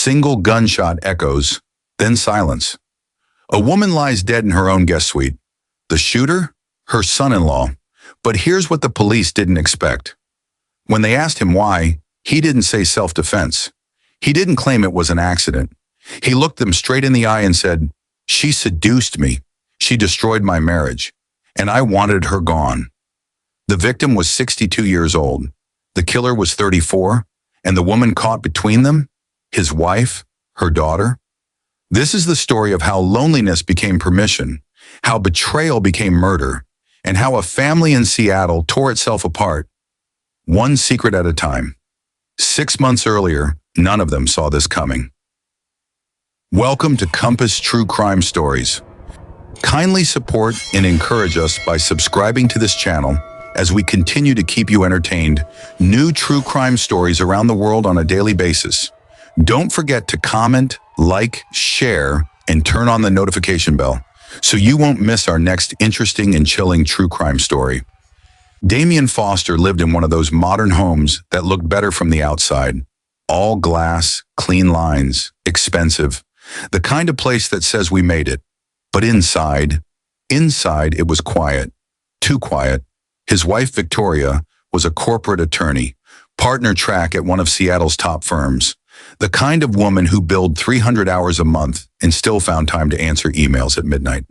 single gunshot echoes, then silence. A woman lies dead in her own guest suite. The shooter? Her son-in-law. But here's what the police didn't expect. When they asked him why, he didn't say self-defense. He didn't claim it was an accident. He looked them straight in the eye and said, "She seduced me. She destroyed my marriage. And I wanted her gone." The victim was 62 years old. The killer was 34, and the woman caught between them, his wife, her daughter. This is the story of how loneliness became permission, how betrayal became murder, and how a family in Seattle tore itself apart, one secret at a time. 6 months earlier, none of them saw this coming. Welcome to Compass True Crime Stories. Kindly support and encourage us by subscribing to this channel as we continue to keep you entertained. New true crime stories around the world on a daily basis. Don't forget to comment, like, share, and turn on the notification bell so you won't miss our next interesting and chilling true crime story. Damien Foster lived in one of those modern homes that looked better from the outside. All glass, clean lines, expensive. The kind of place that says we made it. But inside it was quiet. Too quiet. His wife, Victoria, was a corporate attorney, partner track at one of Seattle's top firms. The kind of woman who billed 300 hours a month and still found time to answer emails at midnight.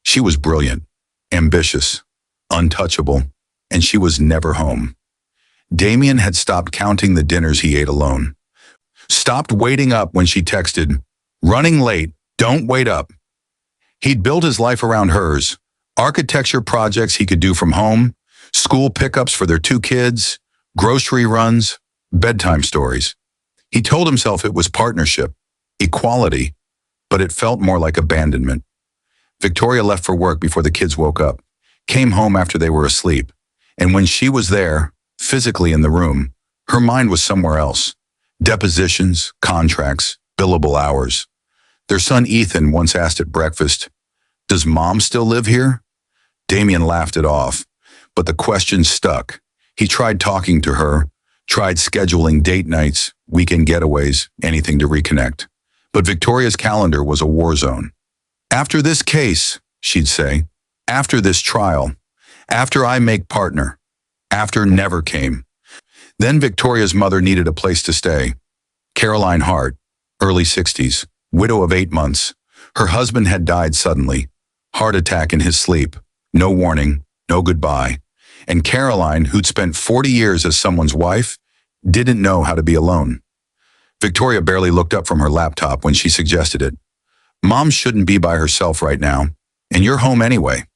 She was brilliant, ambitious, untouchable, and she was never home. Damien had stopped counting the dinners he ate alone. Stopped waiting up when she texted, "Running late, don't wait up." He'd built his life around hers, architecture projects he could do from home, school pickups for their 2 kids, grocery runs, bedtime stories. He told himself it was partnership, equality, but it felt more like abandonment. Victoria left for work before the kids woke up, came home after they were asleep, and when she was there, physically in the room, her mind was somewhere else. Depositions, contracts, billable hours. Their son Ethan once asked at breakfast, "Does Mom still live here?" Damien laughed it off, but the question stuck. He tried talking to her, tried scheduling date nights, weekend getaways, anything to reconnect. But Victoria's calendar was a war zone. "After this case," she'd say, "after this trial, after I make partner." After never came. Then Victoria's mother needed a place to stay. Caroline Hart, early 60s, widow of 8 months. Her husband had died suddenly, heart attack in his sleep, no warning, no goodbye. And Caroline, who'd spent 40 years as someone's wife, didn't know how to be alone. Victoria barely looked up from her laptop when she suggested it. "Mom shouldn't be by herself right now, and you're home anyway."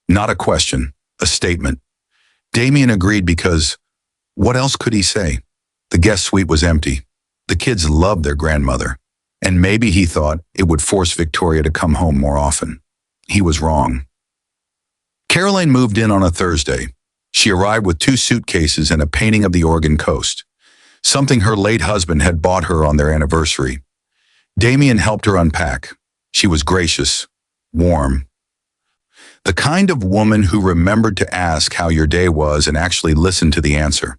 Not a question, a statement. Damien agreed because what else could he say? The guest suite was empty. The kids loved their grandmother, and maybe he thought it would force Victoria to come home more often. He was wrong. Caroline moved in on a Thursday. She arrived with 2 suitcases and a painting of the Oregon coast, something her late husband had bought her on their anniversary. Damien helped her unpack. She was gracious, warm. The kind of woman who remembered to ask how your day was and actually listened to the answer.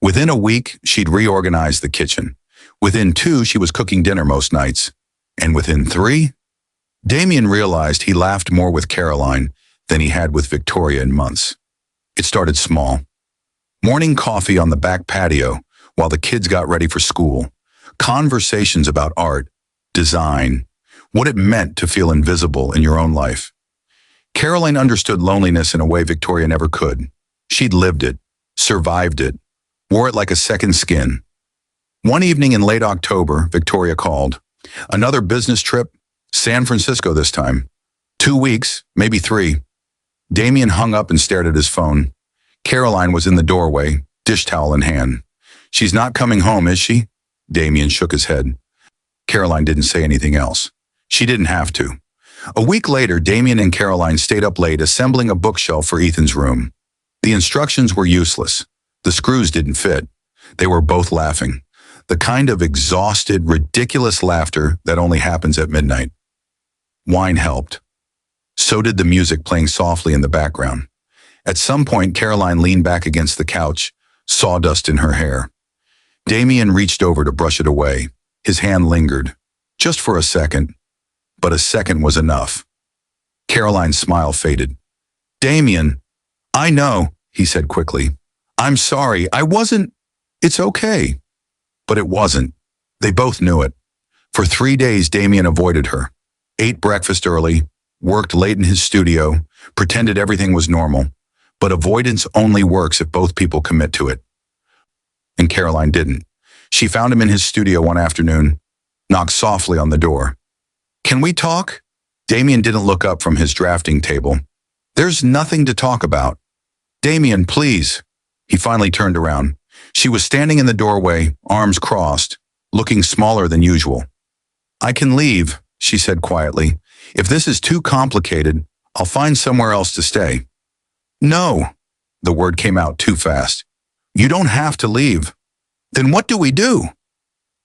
Within a week, she'd reorganized the kitchen. Within 2, she was cooking dinner most nights. And within 3, Damien realized he laughed more with Caroline than he had with Victoria in months. It started small. Morning coffee on the back patio while the kids got ready for school. Conversations about art, design, what it meant to feel invisible in your own life. Caroline understood loneliness in a way Victoria never could. She'd lived it, survived it, wore it like a second skin. One evening in late October, Victoria called. Another business trip, San Francisco this time. 2 weeks, maybe 3. Damien hung up and stared at his phone. Caroline was in the doorway, dish towel in hand. "She's not coming home, is she?" Damien shook his head. Caroline didn't say anything else. She didn't have to. A week later, Damien and Caroline stayed up late assembling a bookshelf for Ethan's room. The instructions were useless. The screws didn't fit. They were both laughing. The kind of exhausted, ridiculous laughter that only happens at midnight. Wine helped. So did the music playing softly in the background. At some point, Caroline leaned back against the couch, sawdust in her hair. Damien reached over to brush it away, His hand lingered, just for a second, but a second was enough. Caroline's smile faded. Damien, I know, he said quickly. I'm sorry, I wasn't. It's okay. But it wasn't. They both knew it. For 3 days, Damien avoided her. Ate breakfast early, worked late in his studio, pretended everything was normal. But avoidance only works if both people commit to it. And Caroline didn't. She found him in his studio one afternoon, knocked softly on the door. Can we talk? Damien didn't look up from his drafting table. There's nothing to talk about. Damien, please. He finally turned around. She was standing in the doorway, arms crossed, looking smaller than usual. I can leave, she said quietly. If this is too complicated, I'll find somewhere else to stay. No, the word came out too fast. You don't have to leave. Then what do we do?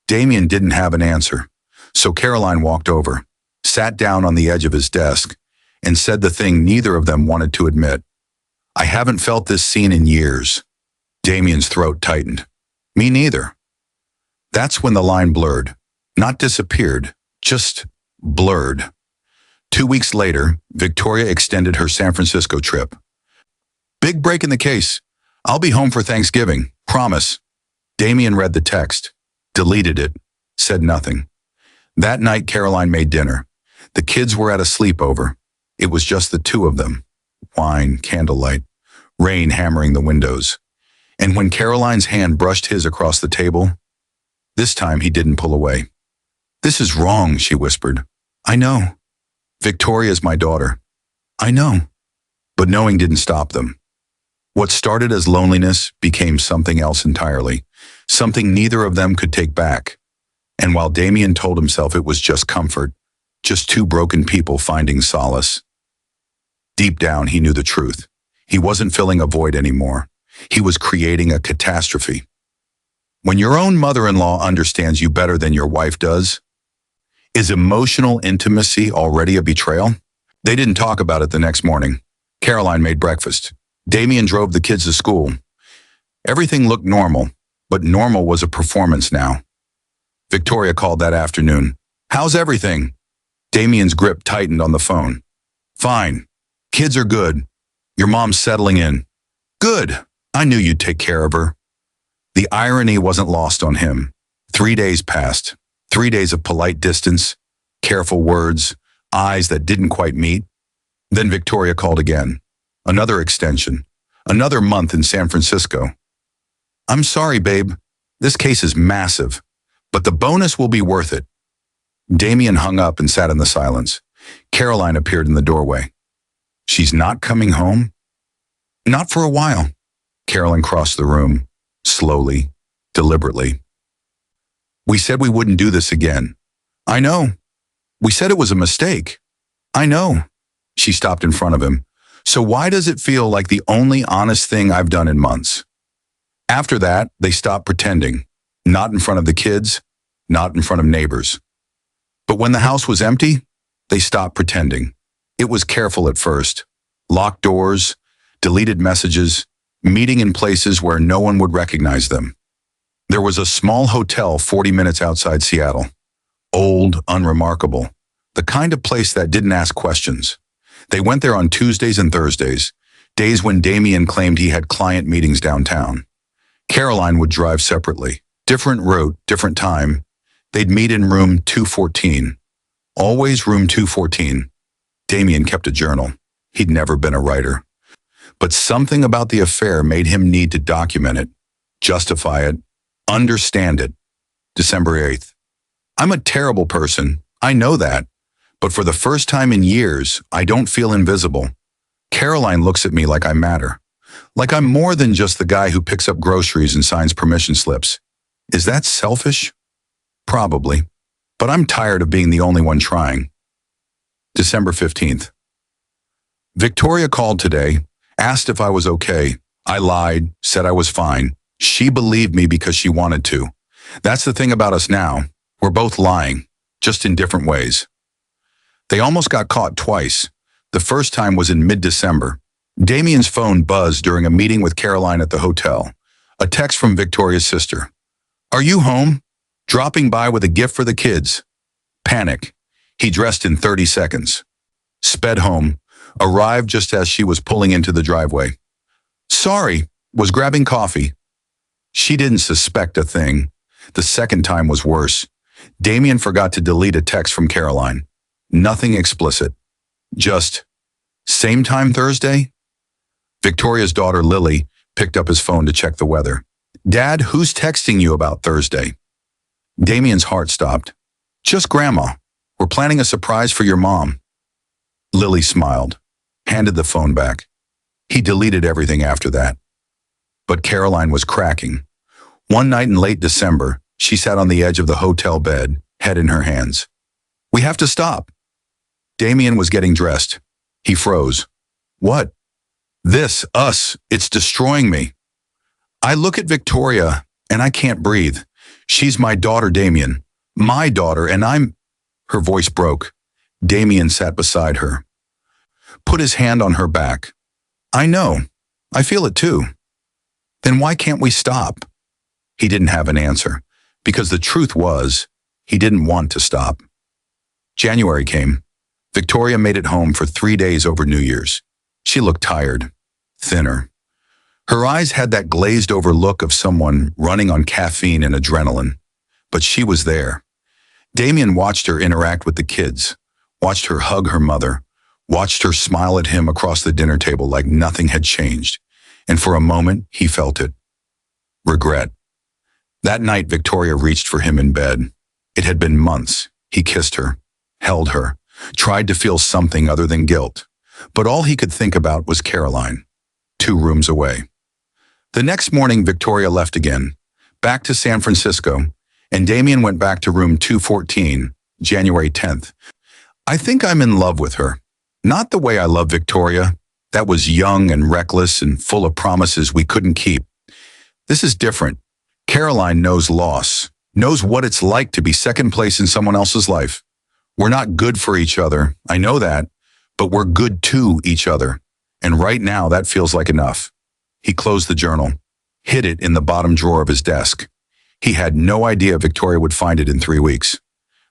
Damien didn't have an answer, so Caroline walked over, sat down on the edge of his desk, and said the thing neither of them wanted to admit. I haven't felt this scene in years. Damien's throat tightened. Me neither. That's when the line blurred. Not disappeared, just blurred. 2 weeks later, Victoria extended her San Francisco trip. Big break in the case. I'll be home for Thanksgiving, promise. Damien read the text, deleted it, said nothing. That night, Caroline made dinner. The kids were at a sleepover. It was just the two of them. Wine, candlelight, rain hammering the windows. And when Caroline's hand brushed his across the table, this time he didn't pull away. This is wrong, she whispered. I know. Victoria's my daughter. I know. But knowing didn't stop them. What started as loneliness became something else entirely, something neither of them could take back. And while Damien told himself it was just comfort, just two broken people finding solace, deep down he knew the truth. He wasn't filling a void anymore. He was creating a catastrophe. When your own mother-in-law understands you better than your wife does, is emotional intimacy already a betrayal? They didn't talk about it the next morning. Caroline made breakfast. Damien drove the kids to school. Everything looked normal, but normal was a performance now. Victoria called that afternoon. How's everything? Damien's grip tightened on the phone. Fine. Kids are good. Your mom's settling in. Good. I knew you'd take care of her. The irony wasn't lost on him. 3 days passed. 3 days of polite distance, careful words, eyes that didn't quite meet. Then Victoria called again. Another extension. Another month in San Francisco. I'm sorry, babe. This case is massive, but the bonus will be worth it. Damien hung up and sat in the silence. Caroline appeared in the doorway. She's not coming home? Not for a while. Caroline crossed the room, slowly, deliberately. We said we wouldn't do this again. I know. We said it was a mistake. I know. She stopped in front of him. So why does it feel like the only honest thing I've done in months? After that, they stopped pretending. Not in front of the kids, not in front of neighbors. But when the house was empty, they stopped pretending. It was careful at first. Locked doors, deleted messages, meeting in places where no one would recognize them. There was a small hotel 40 minutes outside Seattle. Old, unremarkable. The kind of place that didn't ask questions. They went there on Tuesdays and Thursdays, days when Damien claimed he had client meetings downtown. Caroline would drive separately. Different route, different time. They'd meet in room 214. Always room 214. Damien kept a journal. He'd never been a writer. But something about the affair made him need to document it, justify it, understand it. December 8th. I'm a terrible person. I know that. But for the first time in years, I don't feel invisible. Caroline looks at me like I matter. Like I'm more than just the guy who picks up groceries and signs permission slips. Is that selfish? Probably. But I'm tired of being the only one trying. December 15th. Victoria called today, asked if I was okay. I lied, said I was fine. She believed me because she wanted to. That's the thing about us now. We're both lying, just in different ways. They almost got caught twice. The first time was in mid-December. Damien's phone buzzed during a meeting with Caroline at the hotel. A text from Victoria's sister. Are you home? Dropping by with a gift for the kids. Panic. He dressed in 30 seconds. Sped home, arrived just as she was pulling into the driveway. Sorry, was grabbing coffee. She didn't suspect a thing. The second time was worse. Damien forgot to delete a text from Caroline. Nothing explicit. Just, same time Thursday? Victoria's daughter Lily picked up his phone to check the weather. Dad, who's texting you about Thursday? Damien's heart stopped. Just Grandma. We're planning a surprise for your mom. Lily smiled, handed the phone back. He deleted everything after that. But Caroline was cracking. One night in late December, she sat on the edge of the hotel bed, head in her hands. We have to stop. Damien was getting dressed. He froze. What? This, us, it's destroying me. I look at Victoria, and I can't breathe. She's my daughter, Damien. My daughter, and I'm... Her voice broke. Damien sat beside her. Put his hand on her back. I know. I feel it too. Then why can't we stop? He didn't have an answer, because the truth was, he didn't want to stop. January came. Victoria made it home for 3 days over New Year's. She looked tired, thinner. Her eyes had that glazed-over look of someone running on caffeine and adrenaline. But she was there. Damien watched her interact with the kids, watched her hug her mother, watched her smile at him across the dinner table like nothing had changed. And for a moment, he felt it. Regret. That night, Victoria reached for him in bed. It had been months. He kissed her, held her, tried to feel something other than guilt. But all he could think about was Caroline, 2 rooms away. The next morning, Victoria left again, back to San Francisco, and Damien went back to room 214, January 10th. I think I'm in love with her. Not the way I love Victoria. That was young and reckless and full of promises we couldn't keep. This is different. Caroline knows loss, knows what it's like to be second place in someone else's life. We're not good for each other, I know that, but we're good to each other. And right now, that feels like enough. He closed the journal, hid it in the bottom drawer of his desk. He had no idea Victoria would find it in 3 weeks.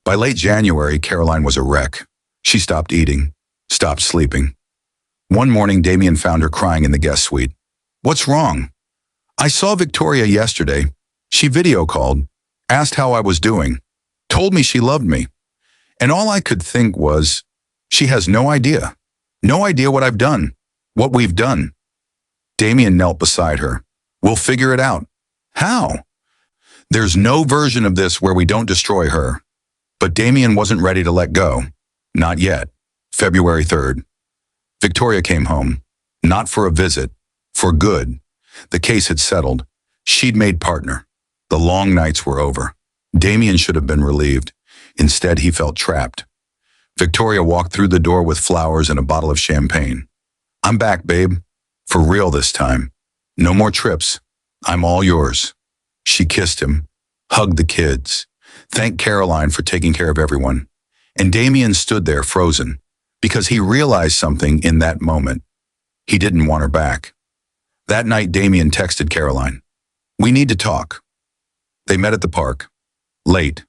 By late January, Caroline was a wreck. She stopped eating, stopped sleeping. One morning, Damien found her crying in the guest suite. What's wrong? I saw Victoria yesterday. She video called, asked how I was doing, told me she loved me. And all I could think was, she has no idea. No idea what I've done, what we've done. Damien knelt beside her. We'll figure it out. How? There's no version of this where we don't destroy her. But Damien wasn't ready to let go. Not yet. February 3rd. Victoria came home. Not for a visit. For good. The case had settled. She'd made partner. The long nights were over. Damien should have been relieved. Instead, he felt trapped. Victoria walked through the door with flowers and a bottle of champagne. I'm back, babe. For real this time. No more trips. I'm all yours. She kissed him, hugged the kids, thanked Caroline for taking care of everyone. And Damien stood there frozen, because he realized something in that moment. He didn't want her back. That night, Damien texted Caroline. We need to talk. They met at the park. Late.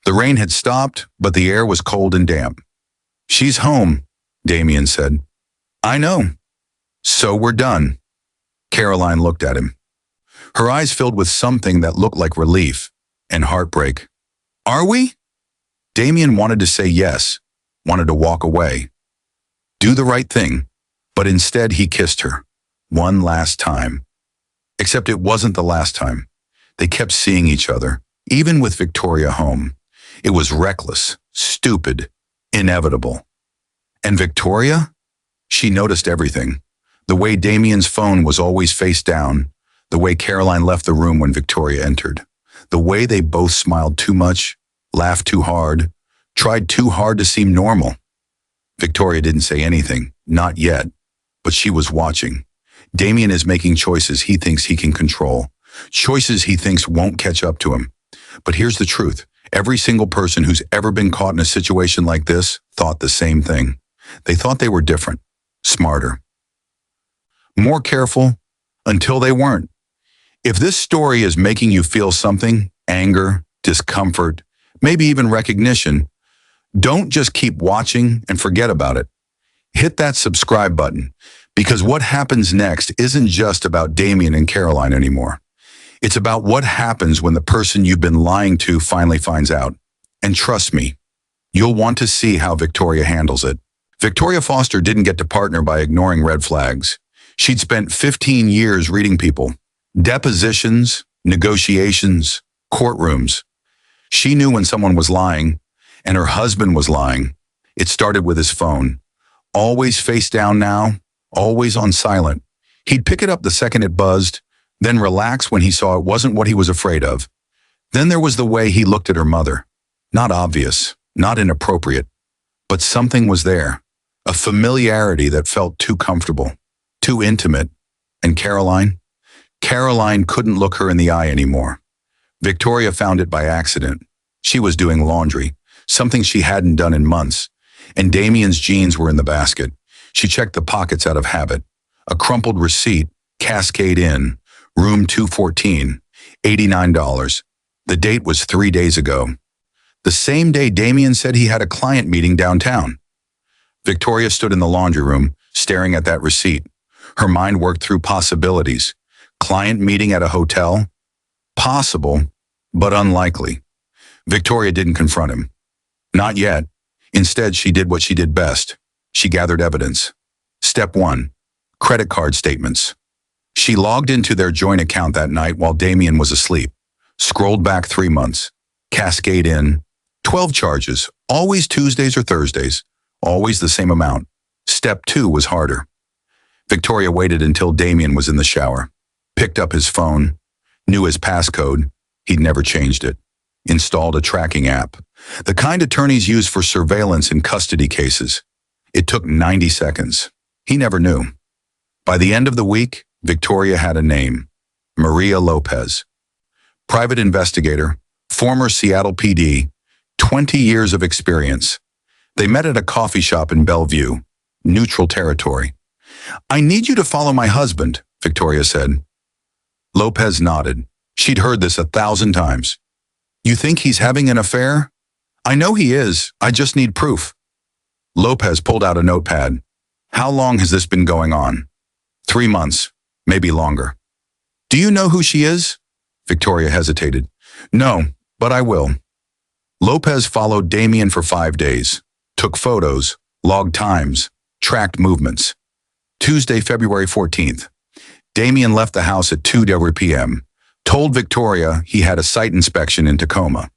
The rain had stopped, but the air was cold and damp. She's home, Damien said. I know. So we're done. Caroline looked at him. Her eyes filled with something that looked like relief and heartbreak. Are we? Damien wanted to say yes, wanted to walk away. Do the right thing, but instead he kissed her. One last time. Except it wasn't the last time. They kept seeing each other, even with Victoria home. It was reckless, stupid, inevitable. And Victoria? She noticed everything. The way Damien's phone was always face down, the way Caroline left the room when Victoria entered, the way they both smiled too much, laughed too hard, tried too hard to seem normal. Victoria didn't say anything, not yet, but she was watching. Damien is making choices he thinks he can control, choices he thinks won't catch up to him. But here's the truth. Every single person who's ever been caught in a situation like this thought the same thing. They thought they were different, smarter, more careful, until they weren't. If this story is making you feel something, anger, discomfort, maybe even recognition, don't just keep watching and forget about it. Hit that subscribe button, because what happens next isn't just about Damien and Caroline anymore. It's about what happens when the person you've been lying to finally finds out. And trust me, you'll want to see how Victoria handles it. Victoria Foster didn't get to partner by ignoring red flags. She'd spent 15 years reading people, depositions, negotiations, courtrooms. She knew when someone was lying, and her husband was lying. It started with his phone. Always face down now, always on silent. He'd pick it up the second it buzzed, then relax when he saw it wasn't what he was afraid of. Then there was the way he looked at her mother. Not obvious, not inappropriate, but something was there. A familiarity that felt too comfortable, too intimate. And Caroline? Caroline couldn't look her in the eye anymore. Victoria found it by accident. She was doing laundry, something she hadn't done in months, and Damien's jeans were in the basket. She checked the pockets out of habit. A crumpled receipt, Cascade Inn, room 214, $89. The date was 3 days ago. The same day Damien said he had a client meeting downtown. Victoria stood in the laundry room, staring at that receipt. Her mind worked through possibilities. Client meeting at a hotel? Possible, but unlikely. Victoria didn't confront him. Not yet. Instead, she did what she did best. She gathered evidence. Step 1. Credit card statements. She logged into their joint account that night while Damien was asleep. Scrolled back 3 months. Cascade Inn. 12 charges, always Tuesdays or Thursdays. Always the same amount. Step 2 was harder. Victoria waited until Damien was in the shower. Picked up his phone. Knew his passcode. He'd never changed it. Installed a tracking app. The kind attorneys use for surveillance in custody cases. It took 90 seconds. He never knew. By the end of the week, Victoria had a name. Maria Lopez. Private investigator, former Seattle PD, 20 years of experience. They met at a coffee shop in Bellevue, neutral territory. "I need you to follow my husband," Victoria said. Lopez nodded. She'd heard this 1,000 times. "You think he's having an affair?" "I know he is. I just need proof." Lopez pulled out a notepad. "How long has this been going on?" 3 months, maybe longer." "Do you know who she is?" Victoria hesitated. "No, but I will." Lopez followed Damien for 5 days. Took photos, logged times, tracked movements. Tuesday, February 14th. Damien left the house at 2 p.m. Told Victoria he had a site inspection in Tacoma.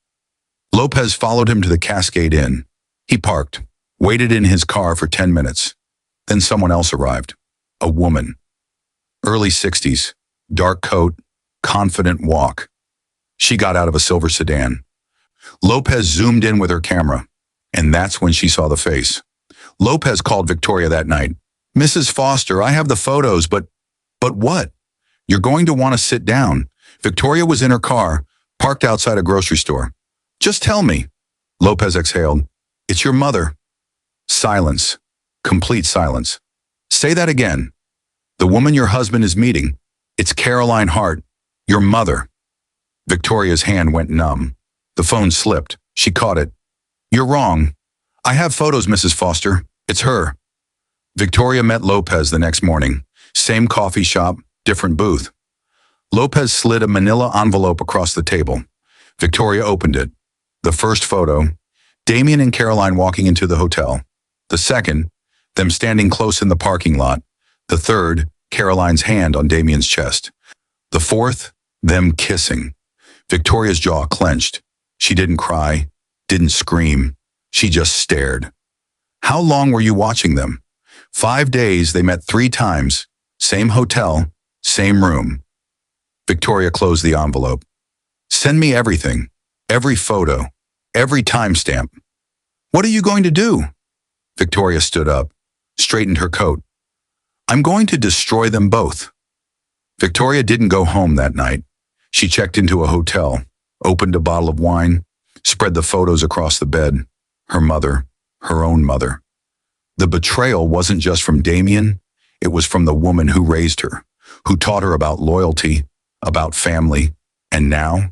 Lopez followed him to the Cascade Inn. He parked, waited in his car for 10 minutes. Then someone else arrived. A woman. Early 60s, dark coat, confident walk. She got out of a silver sedan. Lopez zoomed in with her camera, and that's when she saw the face. Lopez called Victoria that night. "Mrs. Foster, I have the photos, but what? You're going to want to sit down." Victoria was in her car, parked outside a grocery store. "Just tell me." Lopez exhaled. "It's your mother." Silence. Complete silence. "Say that again." "The woman your husband is meeting. It's Caroline Hart, your mother." Victoria's hand went numb. The phone slipped. She caught it. "You're wrong. I have photos, Mrs. Foster. It's her." Victoria met Lopez the next morning. Same coffee shop, different booth. Lopez slid a manila envelope across the table. Victoria opened it. The first photo, Damien and Caroline walking into the hotel. The second, them standing close in the parking lot. The third, Caroline's hand on Damien's chest. The fourth, them kissing. Victoria's jaw clenched. She didn't cry, didn't scream. She just stared. "How long were you watching them?" 5 days. They met 3 times. Same hotel, same room. Victoria closed the envelope. "Send me everything, every photo, every timestamp." "What are you going to do?" Victoria stood up, straightened her coat. "I'm going to destroy them both." Victoria didn't go home that night. She checked into a hotel, opened a bottle of wine, spread the photos across the bed. Her mother, her own mother. The betrayal wasn't just from Damien, it was from the woman who raised her, who taught her about loyalty, about family, and now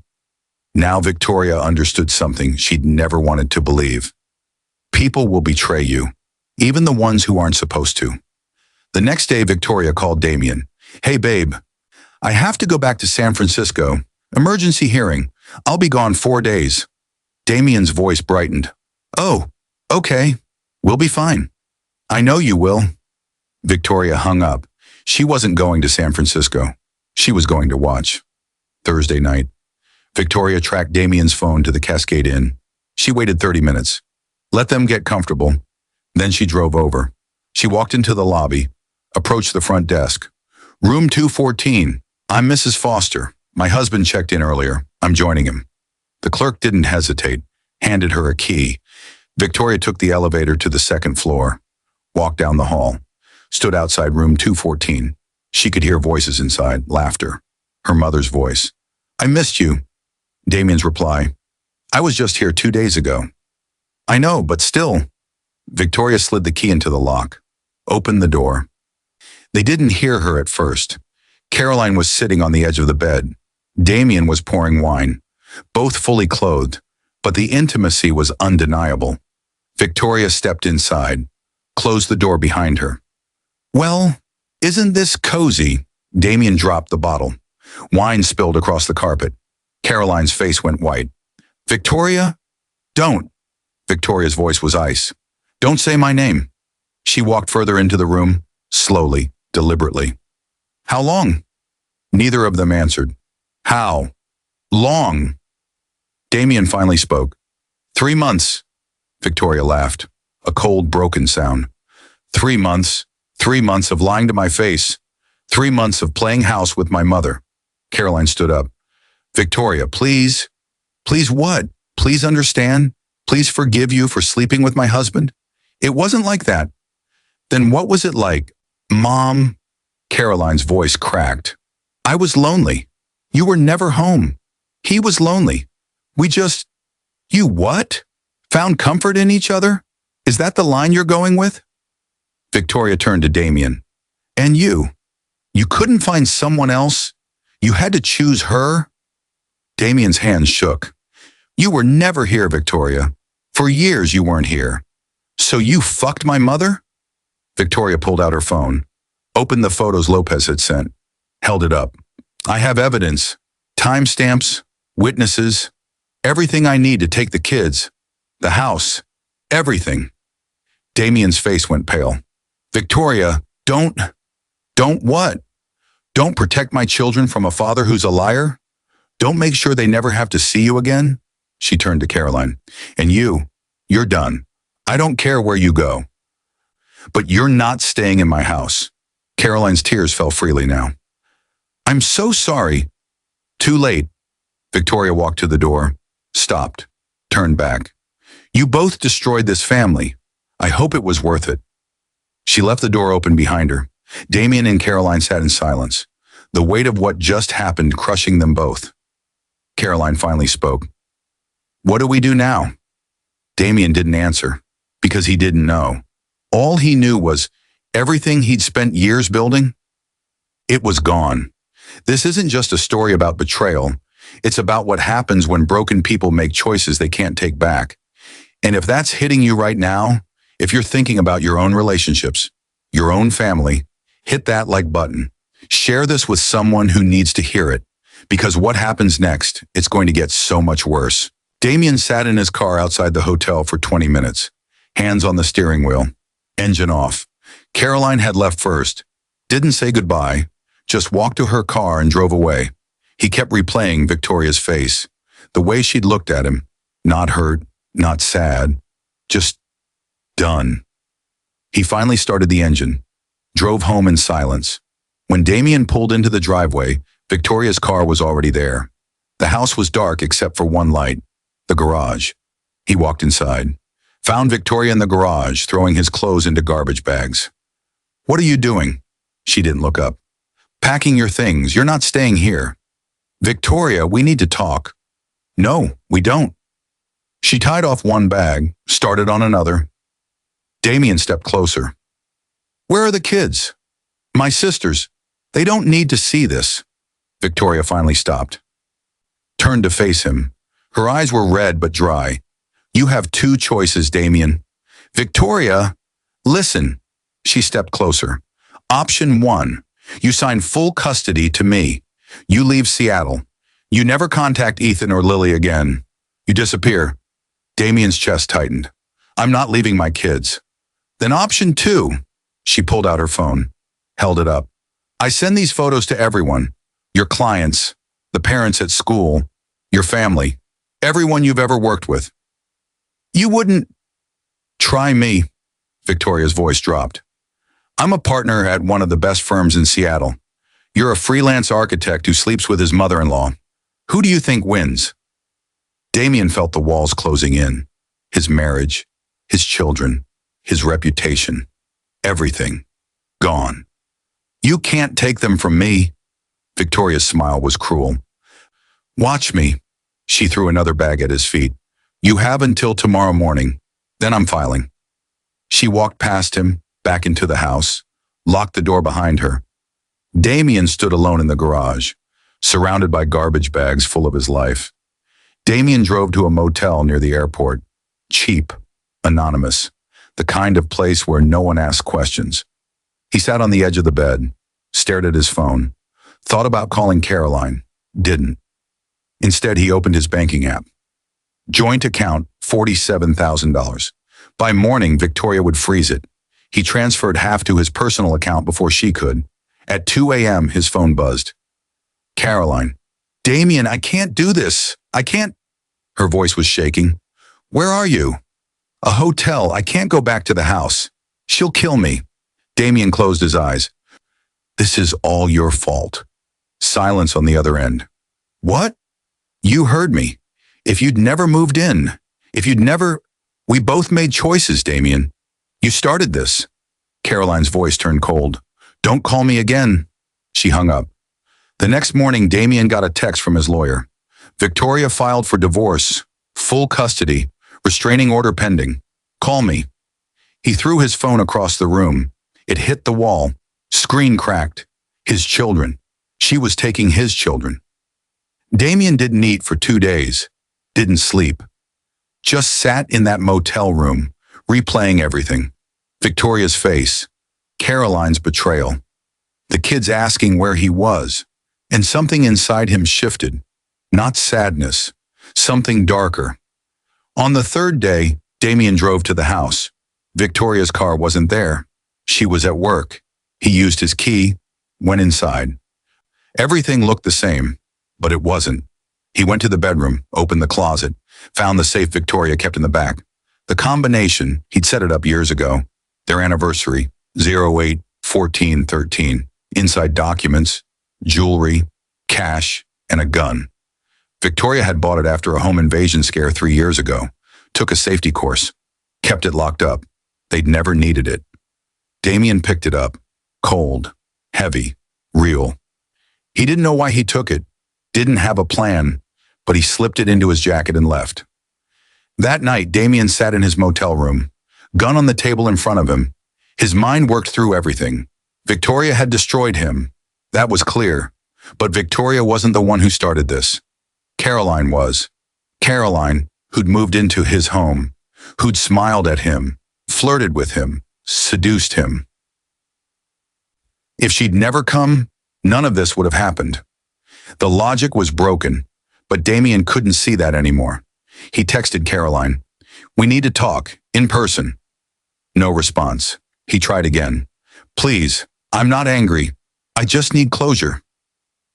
Now Victoria understood something she'd never wanted to believe. People will betray you, even the ones who aren't supposed to. The next day, Victoria called Damien. Hey, babe, I have to go back to San Francisco. Emergency hearing. I'll be gone 4 days. Damien's voice brightened. Oh, okay. We'll be fine. I know you will. Victoria hung up. She wasn't going to San Francisco. She was going to watch. Thursday night. Victoria tracked Damien's phone to the Cascade Inn. She waited 30 minutes. Let them get comfortable. Then she drove over. She walked into the lobby, approached the front desk. Room 214. I'm Mrs. Foster. My husband checked in earlier. I'm joining him. The clerk didn't hesitate, handed her a key. Victoria took the elevator to the second floor, walked down the hall, stood outside room 214. She could hear voices inside, laughter. Her mother's voice. I missed you. Damien's reply. I was just here 2 days ago. I know, but still. Victoria slid the key into the lock, opened the door. They didn't hear her at first. Caroline was sitting on the edge of the bed. Damien was pouring wine, both fully clothed, but the intimacy was undeniable. Victoria stepped inside, closed the door behind her. Well, isn't this cozy? Damien dropped the bottle. Wine spilled across the carpet. Caroline's face went white. Victoria? Don't. Victoria's voice was ice. Don't say my name. She walked further into the room, slowly, deliberately. How long? Neither of them answered. How long? Damien finally spoke. 3 months. Victoria laughed, a cold, broken sound. 3 months. 3 months of lying to my face. 3 months of playing house with my mother. Caroline stood up. Victoria, please. Please what? Please understand? Please forgive you for sleeping with my husband? It wasn't like that. Then what was it like? Mom? Caroline's voice cracked. I was lonely. You were never home. He was lonely. We just... You what? Found comfort in each other? Is that the line you're going with? Victoria turned to Damien. And you? You couldn't find someone else? You had to choose her? Damien's hands shook. You were never here, Victoria. For years you weren't here. So you fucked my mother? Victoria pulled out her phone, opened the photos Lopez had sent, held it up. I have evidence, timestamps, witnesses, everything I need to take the kids, the house, everything. Damien's face went pale. Victoria, don't what? Don't protect my children from a father who's a liar? Don't make sure they never have to see you again? She turned to Caroline. And you're done. I don't care where you go. But you're not staying in my house. Caroline's tears fell freely now. I'm so sorry. Too late. Victoria walked to the door, stopped, turned back. You both destroyed this family. I hope it was worth it. She left the door open behind her. Damien and Caroline sat in silence, the weight of what just happened crushing them both. Caroline finally spoke. What do we do now? Damien didn't answer, because he didn't know. All he knew was everything he'd spent years building, it was gone. This isn't just a story about betrayal. It's about what happens when broken people make choices they can't take back. And if that's hitting you right now, if you're thinking about your own relationships, your own family, hit that like button. Share this with someone who needs to hear it, because what happens next, it's going to get so much worse. Damien sat in his car outside the hotel for 20 minutes, hands on the steering wheel, engine off. Caroline had left first, didn't say goodbye, just walked to her car and drove away. He kept replaying Victoria's face, the way she'd looked at him, not hurt, not sad, just done. He finally started the engine, drove home in silence. When Damien pulled into the driveway, Victoria's car was already there. The house was dark except for one light, the garage. He walked inside, found Victoria in the garage, throwing his clothes into garbage bags. What are you doing? She didn't look up. Packing your things. You're not staying here. Victoria, we need to talk. No, we don't. She tied off one bag, started on another. Damien stepped closer. Where are the kids? My sisters. They don't need to see this. Victoria finally stopped, turned to face him, Her eyes were red but dry. You have two choices, Damien. Victoria, listen. She stepped closer. Option 1. You sign full custody to me. You leave Seattle. You never contact Ethan or Lily again. You disappear. Damien's chest tightened. I'm not leaving my kids. Then option 2. She pulled out her phone, held it up. I send these photos to everyone. Your clients, the parents at school, your family, everyone you've ever worked with. You wouldn't... Try me. Victoria's voice dropped. I'm a partner at one of the best firms in Seattle. You're a freelance architect who sleeps with his mother-in-law. Who do you think wins? Damien felt the walls closing in. His marriage, his children, his reputation, everything. Gone. You can't take them from me. Victoria's smile was cruel. Watch me. She threw another bag at his feet. You have until tomorrow morning. Then I'm filing. She walked past him, back into the house, locked the door behind her. Damien stood alone in the garage, surrounded by garbage bags full of his life. Damien drove to a motel near the airport. Cheap, anonymous, the kind of place where no one asks questions. He sat on the edge of the bed, stared at his phone, thought about calling Caroline, didn't. Instead, he opened his banking app. Joint account, $47,000. By morning, Victoria would freeze it. He transferred half to his personal account before she could. At 2 a.m., his phone buzzed. Caroline. Damien, I can't do this. I can't. Her voice was shaking. Where are you? A hotel. I can't go back to the house. She'll kill me. Damien closed his eyes. This is all your fault. Silence on the other end. What? You heard me. If you'd never moved in, we both made choices, Damien. You started this. Caroline's voice turned cold. Don't call me again. She hung up. The next morning, Damien got a text from his lawyer. Victoria filed for divorce, full custody, restraining order pending. Call me. He threw his phone across the room. It hit the wall. Screen cracked. His children. She was taking his children. Damien didn't eat for 2 days. Didn't sleep. Just sat in that motel room, replaying everything. Victoria's face. Caroline's betrayal. The kids asking where he was. And something inside him shifted. Not sadness. Something darker. On the third day, Damien drove to the house. Victoria's car wasn't there. She was at work. He used his key, went inside. Everything looked the same, but it wasn't. He went to the bedroom, opened the closet, found the safe Victoria kept in the back. The combination, he'd set it up years ago. Their anniversary, 08-14-13. Inside documents, jewelry, cash, and a gun. Victoria had bought it after a home invasion scare 3 years ago. Took a safety course. Kept it locked up. They'd never needed it. Damien picked it up. Cold, heavy, real. He didn't know why he took it. Didn't have a plan, but he slipped it into his jacket and left. That night, Damien sat in his motel room, gun on the table in front of him. His mind worked through everything. Victoria had destroyed him. That was clear. But Victoria wasn't the one who started this. Caroline was. Caroline, who'd moved into his home, who'd smiled at him, flirted with him, seduced him. If she'd never come, none of this would have happened. The logic was broken, but Damien couldn't see that anymore. He texted Caroline, "We need to talk, in person." No response. He tried again. "Please, I'm not angry. I just need closure."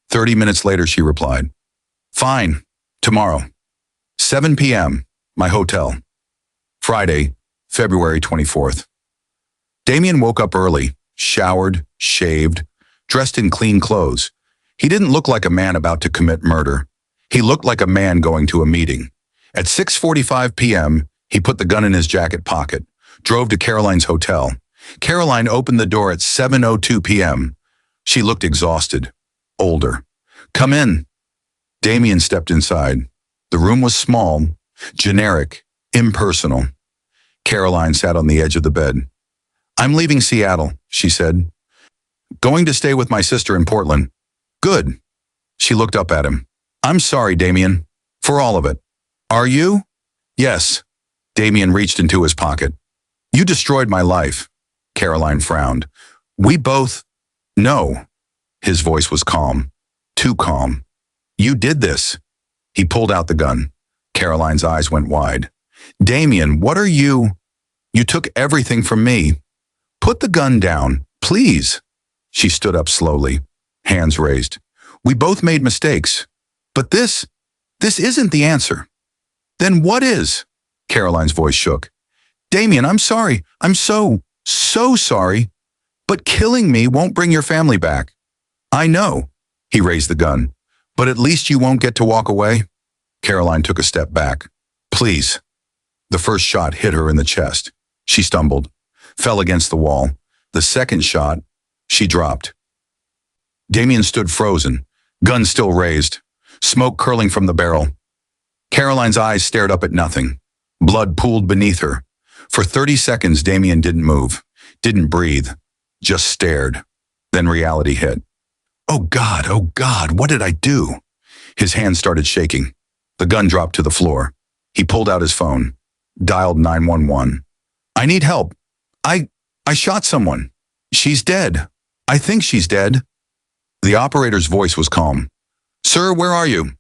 30 minutes later, she replied, "Fine, tomorrow. 7 p.m., my hotel." Friday, February 24th. Damien woke up early, showered, shaved, dressed in clean clothes. He didn't look like a man about to commit murder. He looked like a man going to a meeting. At 6:45 p.m., he put the gun in his jacket pocket, drove to Caroline's hotel. Caroline opened the door at 7:02 p.m. She looked exhausted, older. "Come in." Damien stepped inside. The room was small, generic, impersonal. Caroline sat on the edge of the bed. "I'm leaving Seattle," she said. "Going to stay with my sister in Portland." "Good." She looked up at him. "I'm sorry, Damien, for all of it." Are you? Yes. Damien reached into his pocket. You destroyed my life. Caroline frowned. We both... No. His voice was calm. Too calm. You did this. He pulled out the gun. Caroline's eyes went wide. Damien, what are you... You took everything from me. Put the gun down, please. She stood up slowly, hands raised. We both made mistakes. But this isn't the answer. Then what is? Caroline's voice shook. Damien, I'm sorry. I'm so sorry. But killing me won't bring your family back. I know. He raised the gun. But at least you won't get to walk away. Caroline took a step back. Please. The first shot hit her in the chest. She stumbled, fell against the wall. The second shot, she dropped. Damien stood frozen, gun still raised, smoke curling from the barrel. Caroline's eyes stared up at nothing. Blood pooled beneath her. For 30 seconds, Damien didn't move, didn't breathe, just stared. Then reality hit. Oh God, what did I do? His hands started shaking. The gun dropped to the floor. He pulled out his phone, dialed 911. I need help. I shot someone. She's dead. I think she's dead. The operator's voice was calm. Sir, where are you?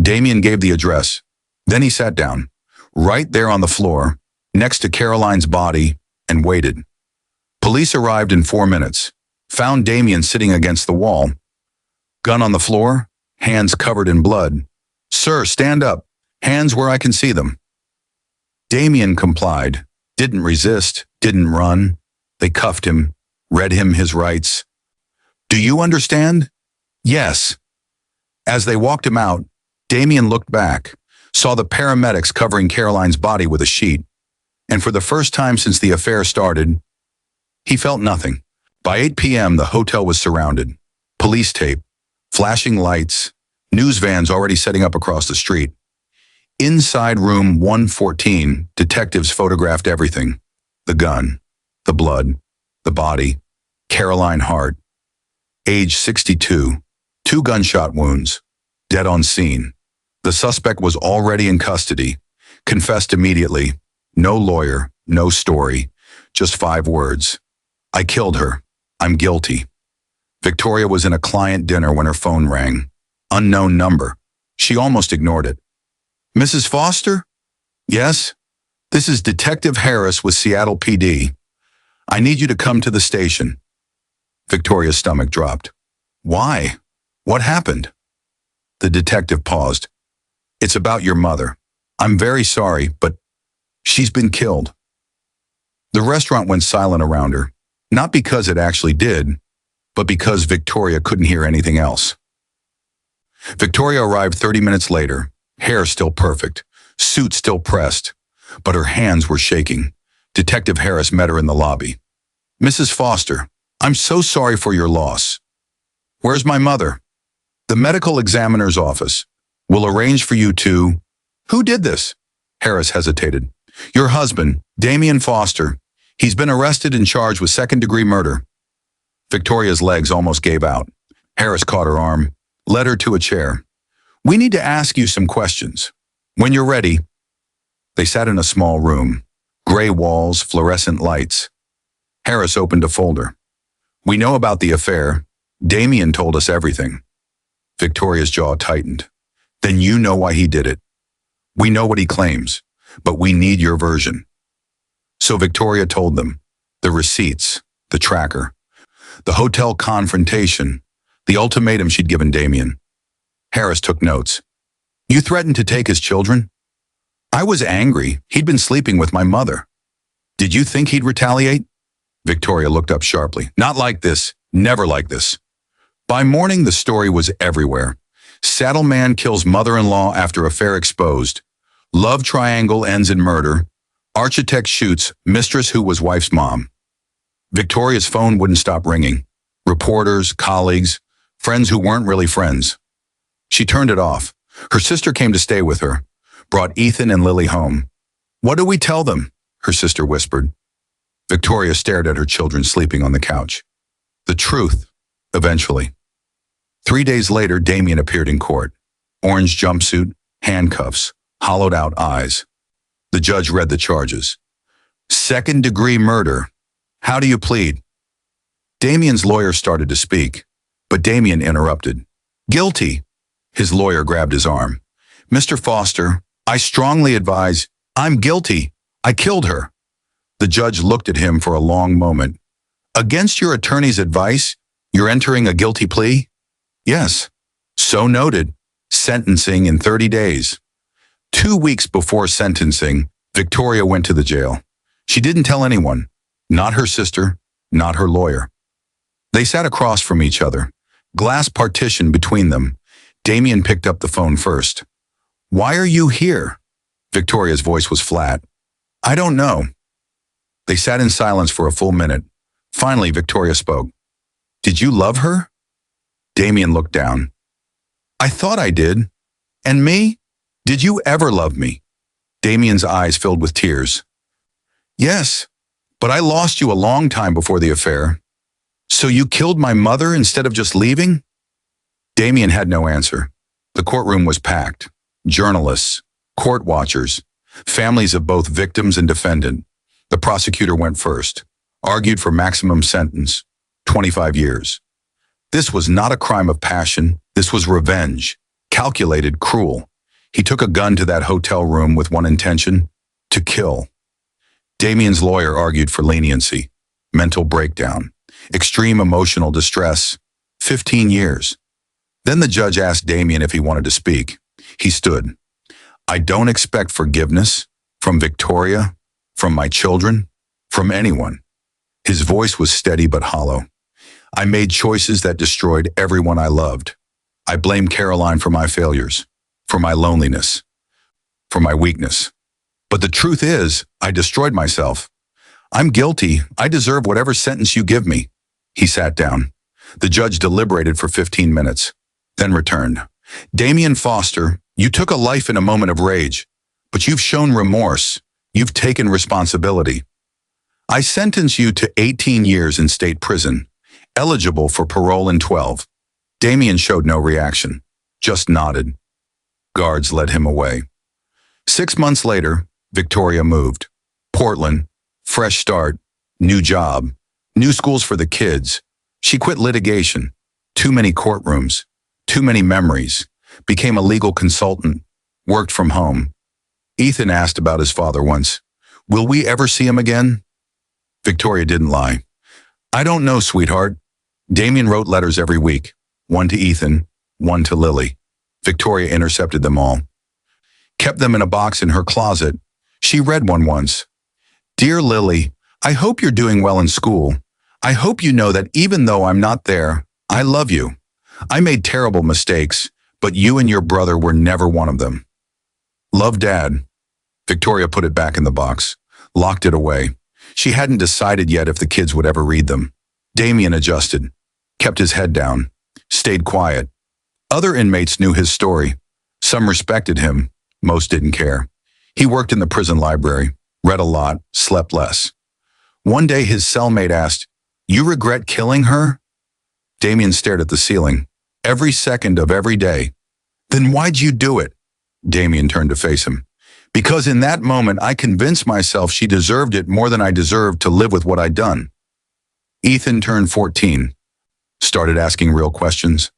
Damien gave the address. Then he sat down, right there on the floor, next to Caroline's body, and waited. Police arrived in 4 minutes, found Damien sitting against the wall. Gun on the floor, hands covered in blood. Sir, stand up. Hands where I can see them. Damien complied. Didn't resist, didn't run. They cuffed him, read him his rights. Do you understand? Yes. As they walked him out, Damien looked back, saw the paramedics covering Caroline's body with a sheet, and for the first time since the affair started, he felt nothing. By 8 p.m., the hotel was surrounded. Police tape, flashing lights, news vans already setting up across the street. Inside room 114, detectives photographed everything. The gun, the blood, the body, Caroline Hart. Age 62, 2 gunshot wounds, dead on scene. The suspect was already in custody, confessed immediately. No lawyer, no story, just 5 words. I killed her. I'm guilty. Victoria was in a client dinner when her phone rang. Unknown number. She almost ignored it. Mrs. Foster? Yes? This is Detective Harris with Seattle PD. I need you to come to the station. Victoria's stomach dropped. Why? What happened? The detective paused. It's about your mother. I'm very sorry, but she's been killed. The restaurant went silent around her, not because it actually did, but because Victoria couldn't hear anything else. Victoria arrived 30 minutes later, hair still perfect, suit still pressed, but her hands were shaking. Detective Harris met her in the lobby. Mrs. Foster, I'm so sorry for your loss. Where's my mother? The medical examiner's office. We'll arrange for you to... Who did this? Harris hesitated. Your husband, Damien Foster. He's been arrested and charged with second-degree murder. Victoria's legs almost gave out. Harris caught her arm, led her to a chair. We need to ask you some questions. When you're ready. They sat in a small room. Gray walls, fluorescent lights. Harris opened a folder. We know about the affair. Damien told us everything. Victoria's jaw tightened. Then you know why he did it. We know what he claims, but we need your version. So Victoria told them. The receipts, the tracker, the hotel confrontation, the ultimatum she'd given Damien. Harris took notes. You threatened to take his children? I was angry. He'd been sleeping with my mother. Did you think he'd retaliate? Victoria looked up sharply. Not like this. Never like this. By morning, the story was everywhere. Saddle man kills mother-in-law after affair exposed. Love triangle ends in murder. Architect shoots mistress who was wife's mom. Victoria's phone wouldn't stop ringing. Reporters, colleagues, friends who weren't really friends. She turned it off. Her sister came to stay with her, brought Ethan and Lily home. What do we tell them? Her sister whispered. Victoria stared at her children sleeping on the couch. The truth, eventually. 3 days later, Damien appeared in court. Orange jumpsuit, handcuffs, hollowed-out eyes. The judge read the charges. Second-degree murder. How do you plead? Damien's lawyer started to speak, but Damien interrupted. Guilty. His lawyer grabbed his arm. Mr. Foster, I strongly advise, I'm guilty. I killed her. The judge looked at him for a long moment. Against your attorney's advice, you're entering a guilty plea? Yes. So noted. Sentencing in 30 days. 2 weeks before sentencing, Victoria went to the jail. She didn't tell anyone. Not her sister, not her lawyer. They sat across from each other. Glass partition between them. Damien picked up the phone first. Why are you here? Victoria's voice was flat. I don't know. They sat in silence for a full minute. Finally, Victoria spoke. Did you love her? Damien looked down. I thought I did. And me? Did you ever love me? Damien's eyes filled with tears. Yes, but I lost you a long time before the affair. So you killed my mother instead of just leaving? Damien had no answer. The courtroom was packed. Journalists, court watchers, families of both victims and defendant. The prosecutor went first, argued for maximum sentence, 25 years. This was not a crime of passion. This was revenge, calculated, cruel. He took a gun to that hotel room with one intention, to kill. Damien's lawyer argued for leniency, mental breakdown, extreme emotional distress, 15 years. Then the judge asked Damien if he wanted to speak. He stood. I don't expect forgiveness from Victoria, from my children, from anyone. His voice was steady but hollow. I made choices that destroyed everyone I loved. I blame Caroline for my failures, for my loneliness, for my weakness. But the truth is, I destroyed myself. I'm guilty. I deserve whatever sentence you give me. He sat down. The judge deliberated for 15 minutes, then returned. Damien Foster, you took a life in a moment of rage, but you've shown remorse. You've taken responsibility. I sentence you to 18 years in state prison, eligible for parole in 12. Damien showed no reaction, just nodded. Guards led him away. 6 months later, Victoria moved. Portland, fresh start, new job, new schools for the kids. She quit litigation, too many courtrooms, too many memories, became a legal consultant, worked from home. Ethan asked about his father once. Will we ever see him again? Victoria didn't lie. I don't know, sweetheart. Damien wrote letters every week, one to Ethan, one to Lily. Victoria intercepted them all. Kept them in a box in her closet. She read one once. Dear Lily, I hope you're doing well in school. I hope you know that even though I'm not there, I love you. I made terrible mistakes, but you and your brother were never one of them. Love, Dad. Victoria put it back in the box, locked it away. She hadn't decided yet if the kids would ever read them. Damien adjusted, kept his head down, stayed quiet. Other inmates knew his story. Some respected him, most didn't care. He worked in the prison library, read a lot, slept less. One day his cellmate asked, You regret killing her? Damien stared at the ceiling. Every second of every day. Then why'd you do it? Damien turned to face him. Because in that moment I convinced myself she deserved it more than I deserved to live with what I'd done. Ethan turned 14. Started asking real questions.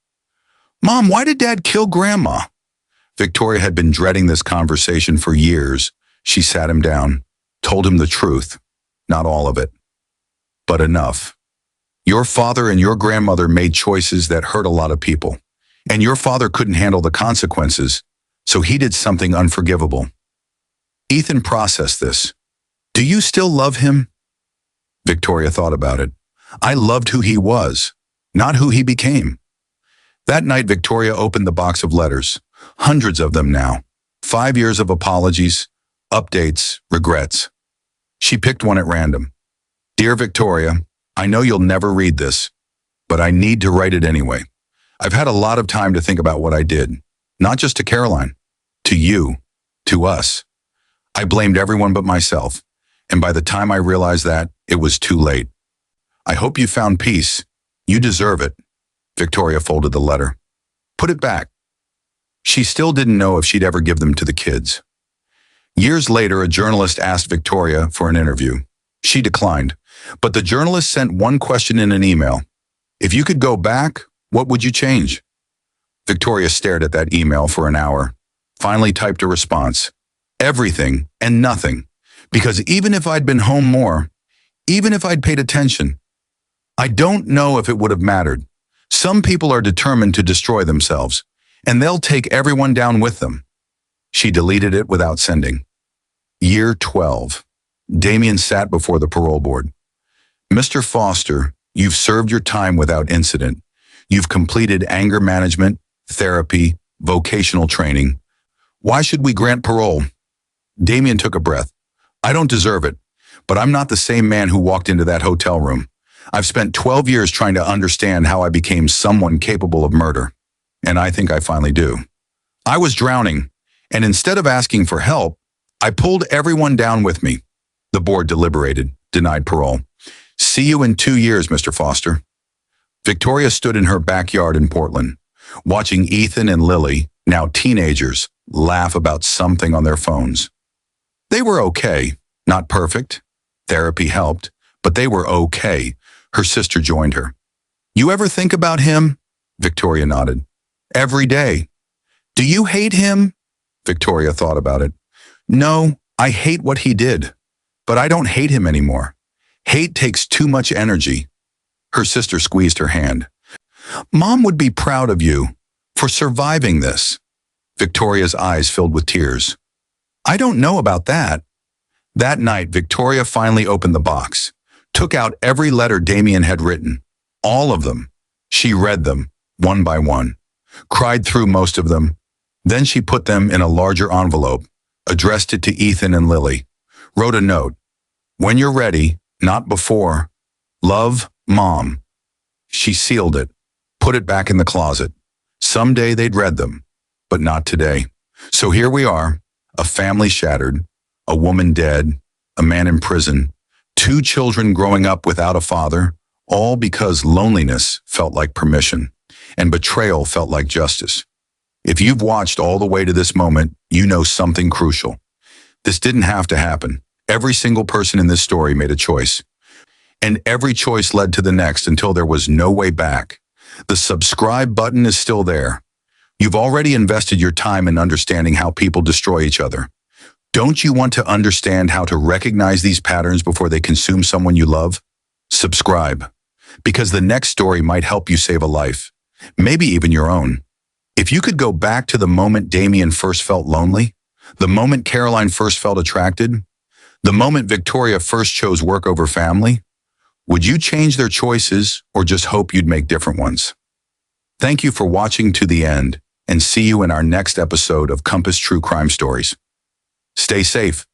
Mom, why did Dad kill Grandma? Victoria had been dreading this conversation for years. She sat him down, told him the truth. Not all of it, but enough. Your father and your grandmother made choices that hurt a lot of people, and your father couldn't handle the consequences, so he did something unforgivable. Ethan processed this. Do you still love him? Victoria thought about it. I loved who he was, not who he became. That night, Victoria opened the box of letters, hundreds of them now. 5 years of apologies, updates, regrets. She picked one at random. Dear Victoria, I know you'll never read this, but I need to write it anyway. I've had a lot of time to think about what I did, not just to Caroline, to you, to us. I blamed everyone but myself, and by the time I realized that, it was too late. I hope you found peace. You deserve it. Victoria folded the letter. Put it back. She still didn't know if she'd ever give them to the kids. Years later, a journalist asked Victoria for an interview. She declined, but the journalist sent one question in an email. If you could go back, what would you change? Victoria stared at that email for an hour, finally typed a response. Everything and nothing. Because even if I'd been home more, even if I'd paid attention, I don't know if it would have mattered. Some people are determined to destroy themselves, and they'll take everyone down with them. She deleted it without sending. Year 12. Damien sat before the parole board. Mr. Foster, you've served your time without incident. You've completed anger management, therapy, vocational training. Why should we grant parole? Damien took a breath. I don't deserve it, but I'm not the same man who walked into that hotel room. I've spent 12 years trying to understand how I became someone capable of murder, and I think I finally do. I was drowning, and instead of asking for help, I pulled everyone down with me. The board deliberated, denied parole. See you in 2 years, Mr. Foster. Victoria stood in her backyard in Portland, watching Ethan and Lily, now teenagers, laugh about something on their phones. They were okay, not perfect. Therapy helped, but they were okay. Her sister joined her. You ever think about him? Victoria nodded. Every day. Do you hate him? Victoria thought about it. No, I hate what he did, but I don't hate him anymore. Hate takes too much energy. Her sister squeezed her hand. Mom would be proud of you for surviving this. Victoria's eyes filled with tears. I don't know about that. That night, Victoria finally opened the box, took out every letter Damien had written, all of them. She read them, one by one, cried through most of them. Then she put them in a larger envelope, addressed it to Ethan and Lily, wrote a note. When you're ready, not before. Love, Mom. She sealed it, put it back in the closet. Someday they'd read them, but not today. So here we are, a family shattered, a woman dead, a man in prison, 2 children growing up without a father, all because loneliness felt like permission and betrayal felt like justice. If you've watched all the way to this moment, you know something crucial. This didn't have to happen. Every single person in this story made a choice. And every choice led to the next until there was no way back. The subscribe button is still there. You've already invested your time in understanding how people destroy each other. Don't you want to understand how to recognize these patterns before they consume someone you love? Subscribe, because the next story might help you save a life, maybe even your own. If you could go back to the moment Damien first felt lonely, the moment Caroline first felt attracted, the moment Victoria first chose work over family, would you change their choices or just hope you'd make different ones? Thank you for watching to the end, and see you in our next episode of Compass True Crime Stories. Stay safe.